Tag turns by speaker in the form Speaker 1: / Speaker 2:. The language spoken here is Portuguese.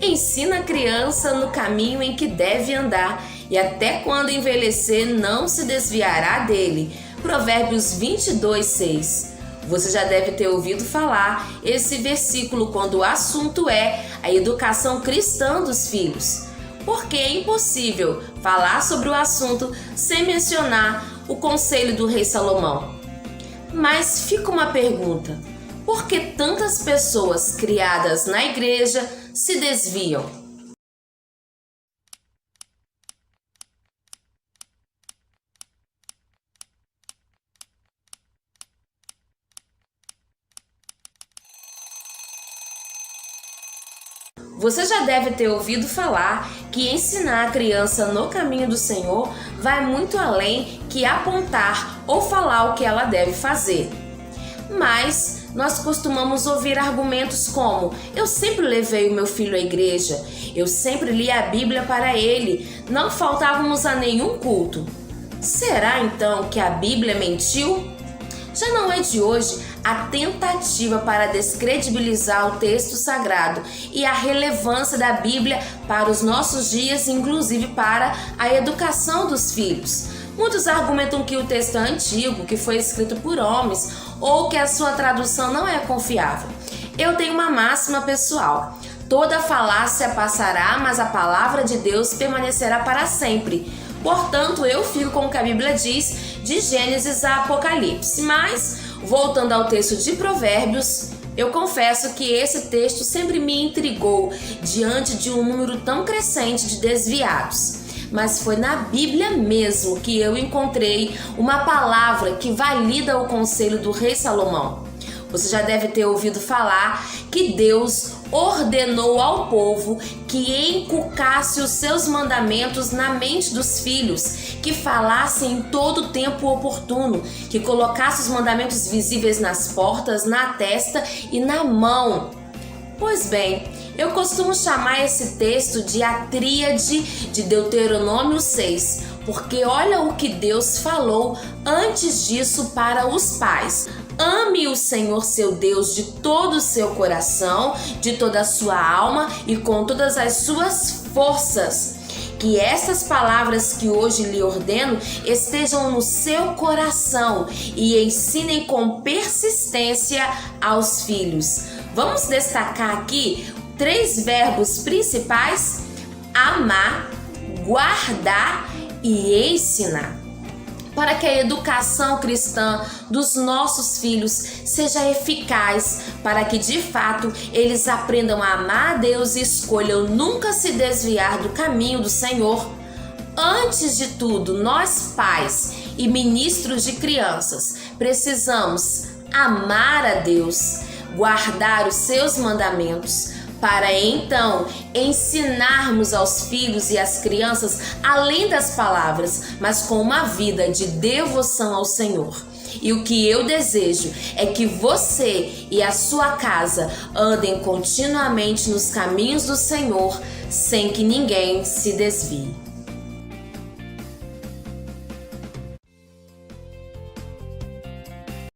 Speaker 1: Ensina a criança no caminho em que deve andar, e até quando envelhecer não se desviará dele. Provérbios 22:6. Você já deve ter ouvido falar esse versículo quando o assunto é a educação cristã dos filhos. Porque é impossível falar sobre o assunto sem mencionar o conselho do rei Salomão. Mas fica uma pergunta: por que tantas pessoas criadas na igreja se desviam? Você já deve ter ouvido falar que ensinar a criança no caminho do Senhor vai muito além que apontar ou falar o que ela deve fazer. Mas nós costumamos ouvir argumentos como: eu sempre levei o meu filho à igreja, eu sempre li a Bíblia para ele, não faltávamos a nenhum culto. Será então que a Bíblia mentiu? Já não é de hoje a tentativa para descredibilizar o texto sagrado e a relevância da Bíblia para os nossos dias, inclusive para a educação dos filhos. Muitos argumentam que o texto é antigo, que foi escrito por homens ou que a sua tradução não é confiável. Eu tenho uma máxima pessoal: toda falácia passará, mas a palavra de Deus permanecerá para sempre. Portanto, eu fico com o que a Bíblia diz de Gênesis a Apocalipse. Mas, voltando ao texto de Provérbios, eu confesso que esse texto sempre me intrigou diante de um número tão crescente de desviados. Mas foi na Bíblia mesmo que eu encontrei uma palavra que valida o conselho do rei Salomão. Você já deve ter ouvido falar que Deus ordenou ao povo que inculcasse os seus mandamentos na mente dos filhos, que falasse em todo tempo oportuno, que colocasse os mandamentos visíveis nas portas, na testa e na mão. Pois bem, eu costumo chamar esse texto de a tríade de Deuteronômio 6, porque olha o que Deus falou antes disso para os pais. Ame o Senhor seu Deus de todo o seu coração, de toda a sua alma e com todas as suas forças. Que essas palavras que hoje lhe ordeno estejam no seu coração e ensinem com persistência aos filhos. Vamos destacar aqui 3 verbos principais: amar, guardar e ensinar. Para que a educação cristã dos nossos filhos seja eficaz, para que de fato eles aprendam a amar a Deus e escolham nunca se desviar do caminho do Senhor. Antes de tudo, nós pais e ministros de crianças precisamos amar a Deus, guardar os seus mandamentos, para então ensinarmos aos filhos e às crianças além das palavras, mas com uma vida de devoção ao Senhor. E o que eu desejo é que você e a sua casa andem continuamente nos caminhos do Senhor, sem que ninguém se desvie.